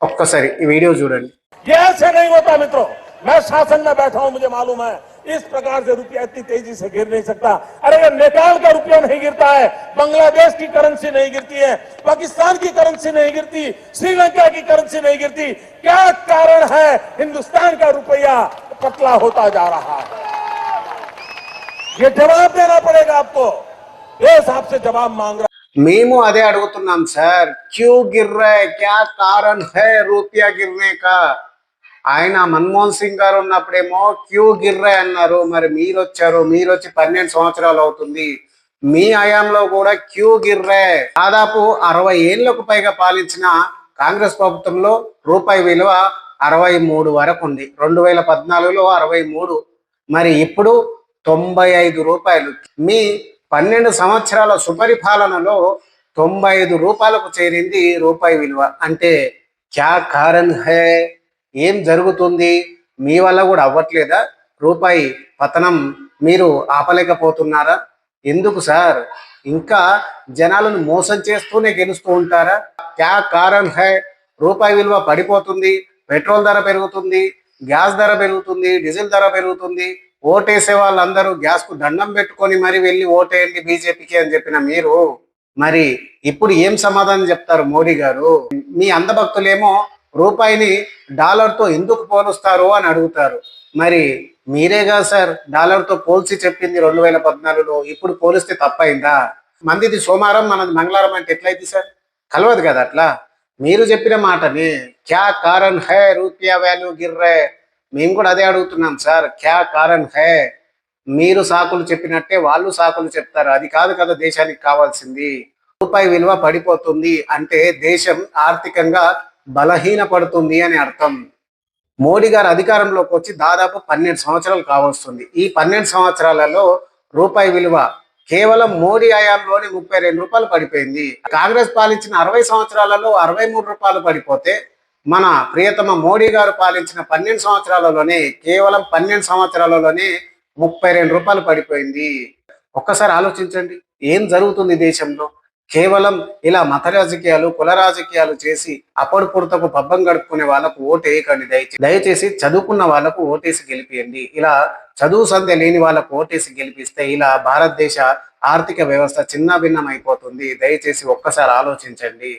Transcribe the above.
ఒక్కసారి ఈ వీడియో చూడండి. ये ऐसे नहीं होता मित्रों, मैं शासन में बैठा हूं, मुझे मालूम है इस प्रकार से रुपया इतनी तेजी से गिर नहीं सकता। अरे ये नेपाल का रुपया नहीं गिरता है, बांग्लादेश की करेंसी नहीं गिरती है, पाकिस्तान की करेंसी नहीं गिरती, श्रीलंका की करेंसी नहीं गिरती। क्या कारण है हिंदुस्तान का रुपया पतला होता जा रहा है? ये जवाब देना पड़ेगा आपको, देश आपसे जवाब मांग रहा है। మేము అదే అడుగుతున్నాం సార్, క్యూ గిర్ రా హై, క్యా కారణ్ హై రూపాయ గిర్నే కా? ఆయన మన్మోహన్ సింగ్ గారు ఉన్నప్పుడేమో క్యూ గిర్ రా అన్నారు. మరి మీరు వచ్చి 12 సంవత్సరాలు అవుతుంది, మీ హయాంలో కూడా క్యూ గిర్ రా. దాదాపు 60 ఏళ్లకు పైగా పాలించిన కాంగ్రెస్ ప్రభుత్వంలో రూపాయి విలువ 63 వరకు ఉంది. 2014లో 63, మరి ఇప్పుడు 95 రూపాయలు. మీ 12 సంవత్సరాల సుపరిపాలనలో 95 రూపాయలకు చేరింది రూపాయి విలువ. అంటే క్యా కారణ్ హై? ఏం జరుగుతుంది? మీ వల్ల కూడా అవ్వట్లేదా? రూపాయి పతనం మీరు ఆపలేకపోతున్నారా? ఎందుకు సార్ ఇంకా జనాలను మోసం చేస్తూనే గెలుస్తూ ఉంటారా? క్యా కారణ్ హై? రూపాయి విలువ పడిపోతుంది, పెట్రోల్ ధర పెరుగుతుంది, గ్యాస్ ధర పెరుగుతుంది, డీజిల్ ధర పెరుగుతుంది. ఓటేసే వాళ్ళందరూ గ్యాస్ కు దండం పెట్టుకొని మరి వెళ్ళి ఓటేయండి బీజేపీకి అని చెప్పిన మీరు, మరి ఇప్పుడు ఏం సమాధానం చెప్తారు మోడీ గారు? మీ అంధభక్తులేమో రూపాయిని డాలర్తో ఎందుకు పోలుస్తారు అని అడుగుతారు. మరి మీరేగా సార్ డాలర్తో పోల్చి చెప్పింది 2014లో. ఇప్పుడు పోలిస్తే తప్పైందా? మందిది సోమవారం, మనది మంగళవారం అంటే ఎట్లయితే సార్? కలవదు కదా అట్లా. మీరు చెప్పిన మాటని క్యా కారణ్ హై రూపాయ వాల్యూ గిర్ రా, మేము కూడా అదే అడుగుతున్నాం సార్, క్యా కారణ్ హై? మీరు సాకులు చెప్పినట్టే వాళ్ళు సాకులు చెప్తారు. అది కాదు కదా దేశానికి కావాల్సింది. రూపాయి విలువ పడిపోతుంది అంటే దేశం ఆర్థికంగా బలహీన పడుతుంది అని అర్థం. మోడీ గారు అధికారంలోకి వచ్చి దాదాపు 12 సంవత్సరాలు కావస్తుంది. ఈ 12 సంవత్సరాలలో రూపాయి విలువ కేవలం మోడీ హయాంలోనే 32 రూపాయలు పడిపోయింది. కాంగ్రెస్ పాలించిన 60 సంవత్సరాలలో 63 రూపాయలు పడిపోతే, మన ప్రియతమ మోడీ గారు పాలించిన 12 సంవత్సరాలలోనే, కేవలం 12 సంవత్సరాలలోనే 32 రూపాయలు పడిపోయింది. ఒక్కసారి ఆలోచించండి, ఏం జరుగుతుంది దేశంలో? కేవలం ఇలా మత రాజకీయాలు, కుల రాజకీయాలు చేసి అప్పడు పుడతకు పబ్బం గడుపుకునే వాళ్ళకు ఓటు వేయకండి. దయచేసి చదువుకున్న వాళ్ళకు ఓటేసి గెలిపియండి. ఇలా చదువు సంధ్య లేని వాళ్ళకు ఓటేసి గెలిపిస్తే ఇలా భారతదేశ ఆర్థిక వ్యవస్థ చిన్న భిన్నం అయిపోతుంది. దయచేసి ఒక్కసారి ఆలోచించండి.